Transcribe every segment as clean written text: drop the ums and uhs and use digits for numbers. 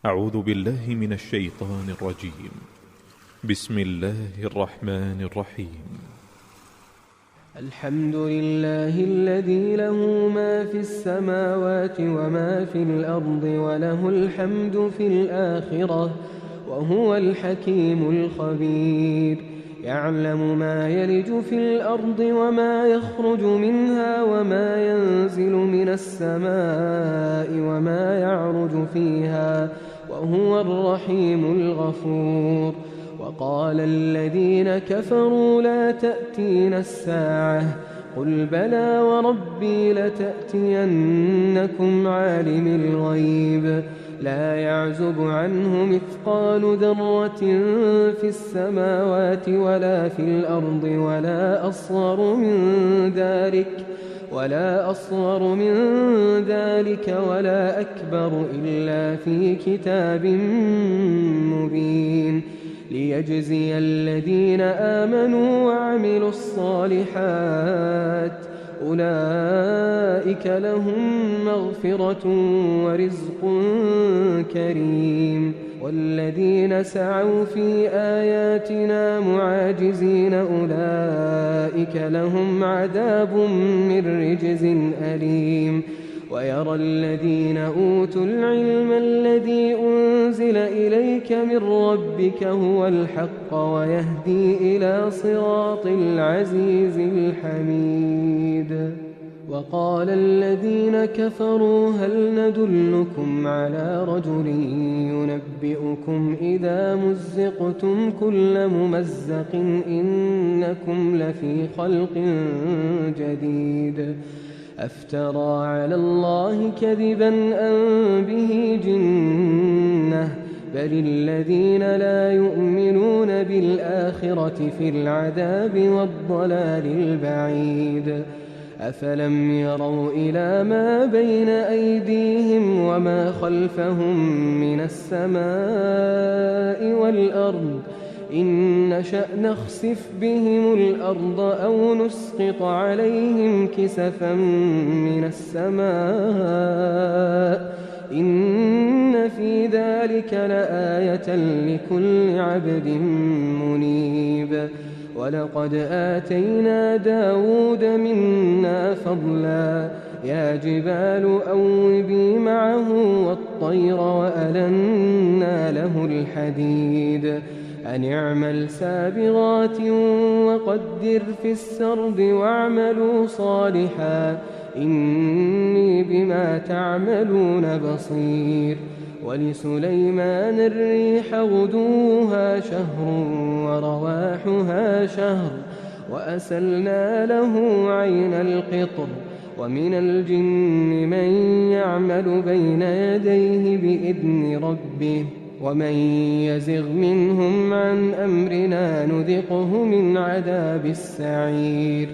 أعوذ بالله من الشيطان الرجيم. بسم الله الرحمن الرحيم. الحمد لله الذي له ما في السماوات وما في الأرض وله الحمد في الآخرة وهو الحكيم الخبير. يعلم ما يلج في الأرض وما يخرج منها وما ينزل من السماء وما يعرج فيها وهو الرحيم الغفور. وقال الذين كفروا لا تأتينا الساعة قل بلى وربي لتأتينكم عالم الغيب لا يعزب عنه مثقال ذرة في السماوات ولا في الأرض ولا أصغر من ذلك ولا أكبر إلا في كتاب مبين ليجزي الذين آمنوا وعملوا الصالحات أولئك لهم مغفرة ورزق كريم. والذين سعوا في آياتنا معاجزين أولئك لهم عذاب من رجز أليم. ويرى الذين أوتوا العلم الذي أنزل إليك من ربك هو الحق ويهدي إلى صراط العزيز الحميد. وقال الذين كفروا هل ندلكم على رجل ينبئكم إذا مزقتم كل ممزق إنكم لفي خلق جديد أفترى على الله كذبا أم به جنة بل الذين لا يؤمنون بالآخرة في العذاب والضلال البعيد. أفلم يروا إلى ما بين أيديهم وما خلفهم من السماء والأرض إن نشأ نخسف بهم الأرض أو نسقط عليهم كسفا من السماء إن في ذلك لآية لكل عبد منيب. ولقد آتينا داود منا فضلا يا جبال أوبي معه والطير وألنا له الحديد أن اعمل سابغات وقدر في السرد واعملوا صالحا إني بما تعملون بصير. ولسليمان الريح غدوها شهر ورواحها شهر وأسلنا له عين القطر ومن الجن من يعمل بين يديه بإذن ربه ومن يزغ منهم عن أمرنا نذقه من عذاب السعير.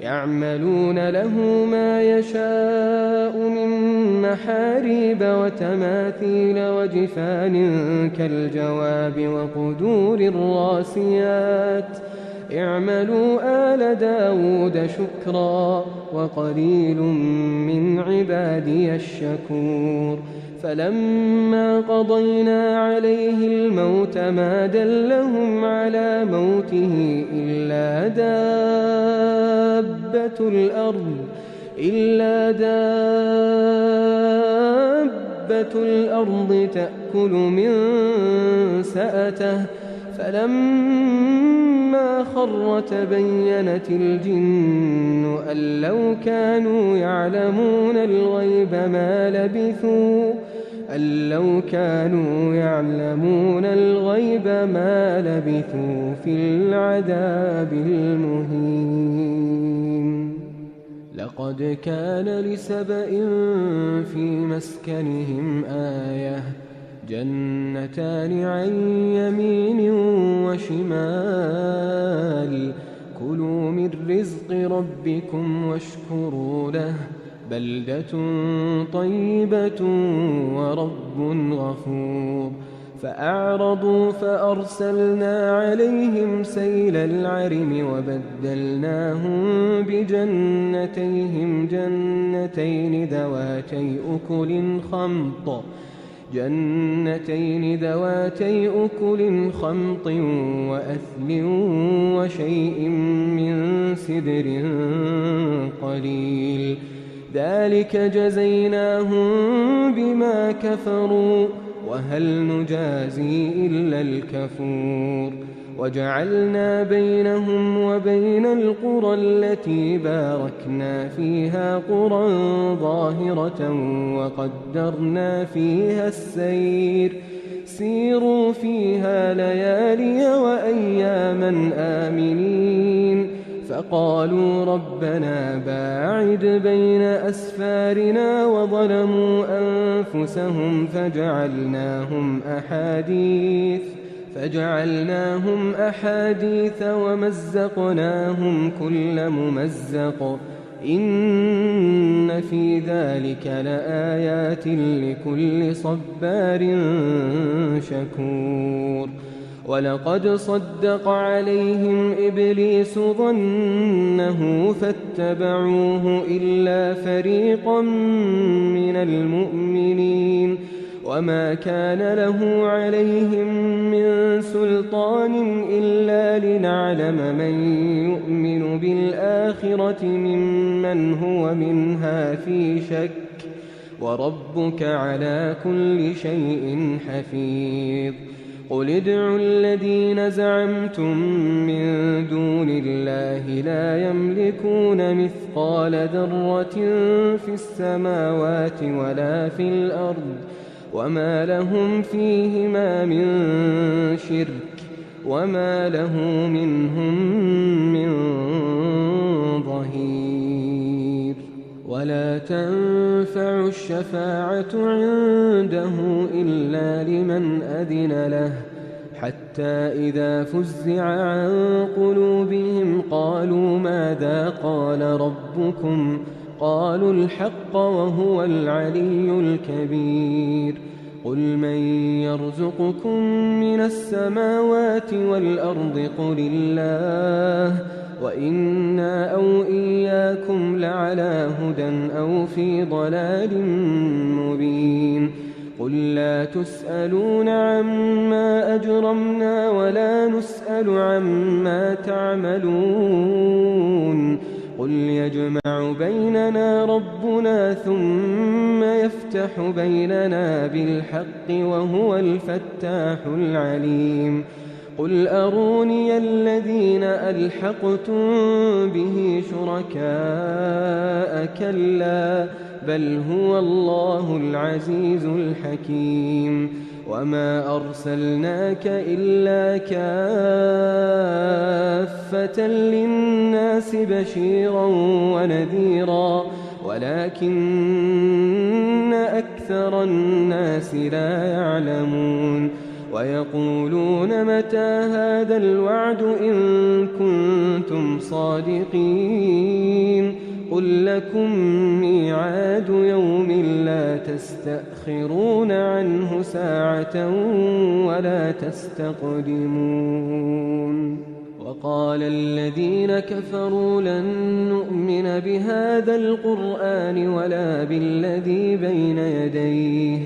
يعملون له ما يشاء من محاريب وتماثيل وجفان كالجواب وقدور الراسيات اعملوا آل داود شكرا وقليل من عبادي الشكور. فلما قضينا عليه الموت ما دلهم على موته إلا دابة الأرض تأكل من سأته فلما خر تبينت الجن أن لو كانوا يعلمون الغيب ما لبثوا في العذاب المهين. لقد كان لسبإ في مسكنهم آية جنتان عن يمين وشمال كلوا من رزق ربكم واشكروا له بلدة طيبة ورب غفور. فأعرضوا فأرسلنا عليهم سيل العرم وبدلناهم بجنتين ذواتي أكل خمط جنتين ذواتي أكل خمط وأثل وشيء من سدر قليل ذلك جزيناهم بما كفروا وهل نجازي إلا الكفور وجعلنا بينهم وبين القرى التي باركنا فيها قرى ظاهرة وقدرنا فيها السير سيروا فيها ليالي وأياما آمنين فقالوا ربنا باعد بين أسفارنا وظلموا أنفسهم فجعلناهم أحاديث ومزقناهم كل ممزق إن في ذلك لآيات لكل صبار شكور ولقد صدق عليهم إبليس ظنه فاتبعوه إلا فريقا من المؤمنين وما كان له عليهم من سلطان إلا لنعلم من يؤمن بالآخرة ممن هو منها في شك وربك على كل شيء حفيظ قل ادعوا الذين زعمتم من دون الله لا يملكون مثقال ذرة في السماوات ولا في الأرض وما لهم فيهما من شرك وما له منهم من ظهير ولا تنفع الشفاعة عنده إلا لمن أذن له حتى إذا فزع عن قلوبهم قالوا ماذا قال ربكم قالوا الحق وهو العلي الكبير قل من يرزقكم من السماوات والأرض قل الله وإنا أو إياكم لعلى هدى أو في ضلال مبين قل لا تسألون عما أجرمنا ولا نسأل عما تعملون قل يجمع بيننا ربنا ثم يفتح بيننا بالحق وهو الفتاح العليم قل أروني الذين ألحقتم به شركاء كلا بل هو الله العزيز الحكيم وما أرسلناك إلا كافة للناس بشيرا ونذيرا ولكن أكثر الناس لا يعلمون ويقولون متى هذا الوعد إن كنتم صادقين قل لكم ميعاد يوم لا تستأخرون عنه ساعة ولا تستقدمون وقال الذين كفروا لن نؤمن بهذا القرآن ولا بالذي بين يديه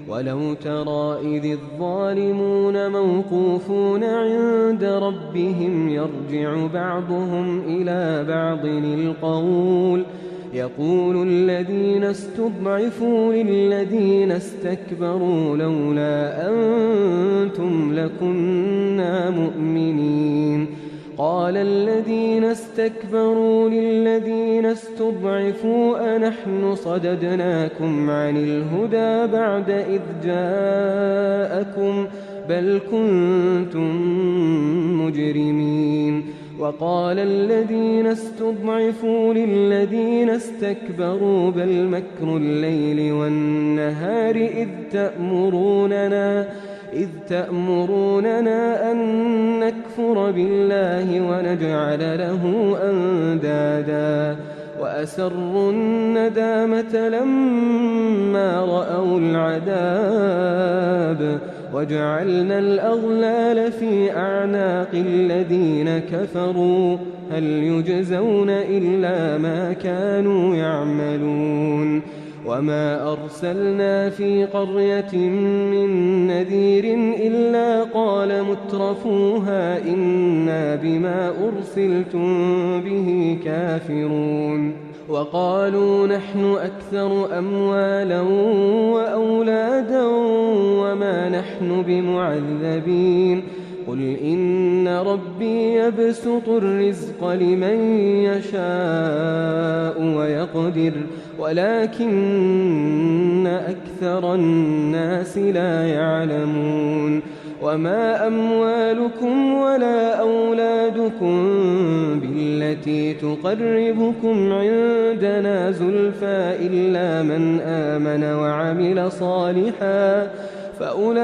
ولو ترى إذ الظالمون موقوفون عند ربهم يرجع بعضهم إلى بعض القول يقول الذين استضعفوا للذين استكبروا لولا أنتم لكنا مؤمنين قال الذين استكبروا للذين استضعفوا أنحن صددناكم عن الهدى بعد إذ جاءكم بل كنتم مجرمين وقال الذين استضعفوا للذين استكبروا بل مكر الليل والنهار إذ تأمروننا أن نكفر بالله ونجعل له أندادا وأسروا الندامة لما رأوا العذاب وجعلنا الأغلال في أعناق الذين كفروا هل يجزون إلا ما كانوا يعملون وما أرسلنا في قرية من نذير إلا قال مترفوها إنا بما أرسلتم به كافرون وقالوا نحن أكثر أموالا وأولادا وما نحن بمعذبين قل إن ربي يبسط الرزق لمن يشاء ويقدر ولكن أكثر الناس لا يعلمون وما أموالكم ولا أولادكم بالتي تقربكم عندنا زلفى إلا من آمن وعمل صالحا فأولئك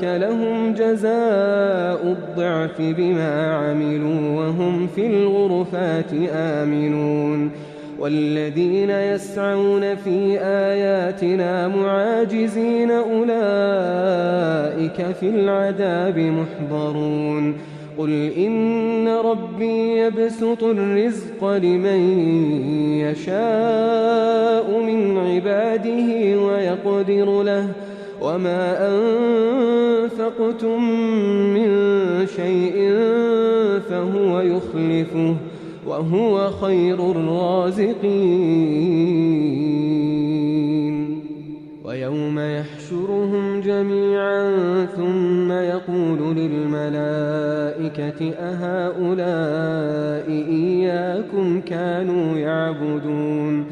لهم جزاء الضعف بما عملوا وهم في الغرفات آمنون والذين يسعون في آياتنا معاجزين أولئك في العذاب محضرون قل إن ربي يبسط الرزق لمن يشاء من عباده ويقدر له وما أنفقتم من شيء فهو يخلفه وهو خير الرازقين ويوم يحشرهم جميعا ثم يقول للملائكة أهؤلاء إياكم كانوا يعبدون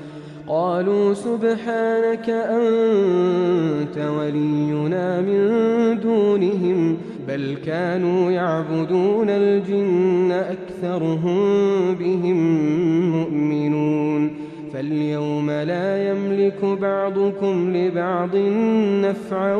قالوا سبحانك أنت ولينا من دونهم بل كانوا يعبدون الجن أكثرهم بهم مؤمنون فاليوم لا يملك بعضكم لبعض نفعا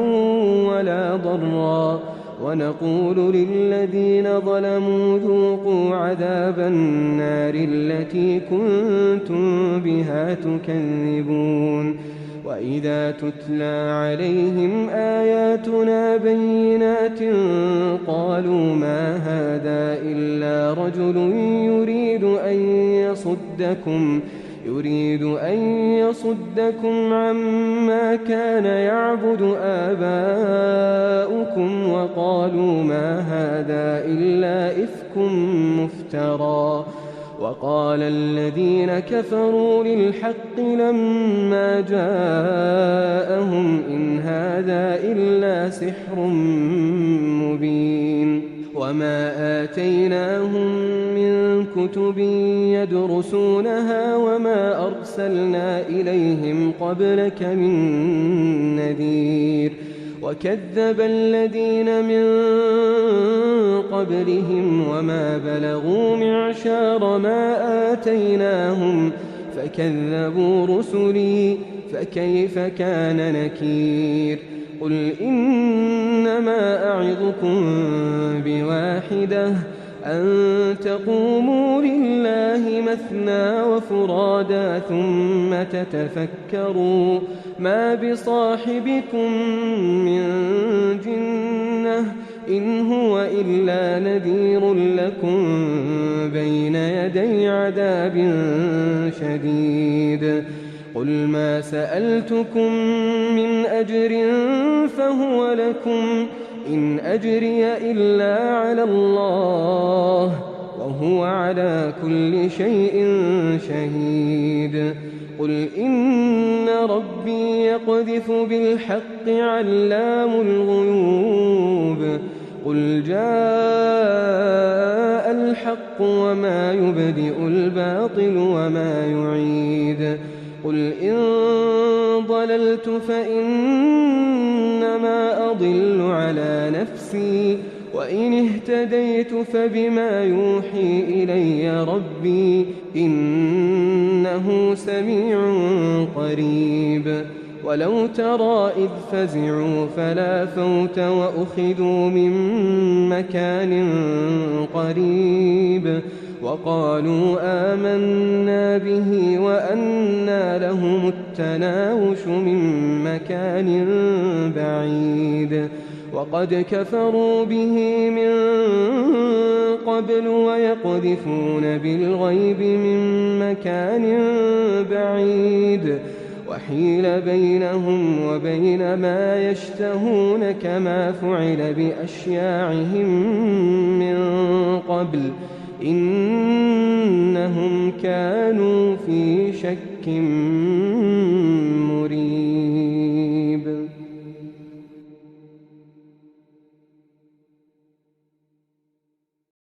ولا ضرا ونقول للذين ظلموا ذوقوا عذاب النار التي كنتم بها تكذبون وإذا تتلى عليهم آياتنا بينات قالوا ما هذا إلا رجل يريد أن يصدكم عما كان يعبد آباؤكم وقالوا ما هذا إلا إفك مفترى وقال الذين كفروا للحق لما جاءهم إن هذا إلا سحر مبين وما آتيناهم من كتب يدرسونها وما أرسلنا إليهم قبلك من نذير وكذب الذين من قبلهم وما بلغوا معشار ما آتيناهم فكذبوا رسلي فكيف كان نكير قل إنما أعظكم بواحدة أن تقوموا لله مثنى وفرادا ثم تتفكروا ما بصاحبكم من جنة إن هو إلا نذير لكم بين يدي عذاب شديد قل ما سألتكم من أجر فهو لكم إن أجري إلا على الله وهو على كل شيء شهيد قل إن ربي يقذف بالحق علام الغيوب قل جاء الحق وما يبدئ الباطل وما يعيد قل إن ضللت فإنما أضل على نفسي وإن اهتديت فبما يوحي إلي ربي إنه سميع قريب ولو ترى إذ فزعوا فلا فوت وأخذوا من مكان قريب وقالوا آمنا به وأنى لهم التناوش من مكان بعيد وقد كفروا به من قبل ويقذفون بالغيب من مكان بعيد وحيل بينهم وبين ما يشتهون كما فعل بأشياعهم من قبل إنهم كانوا في شك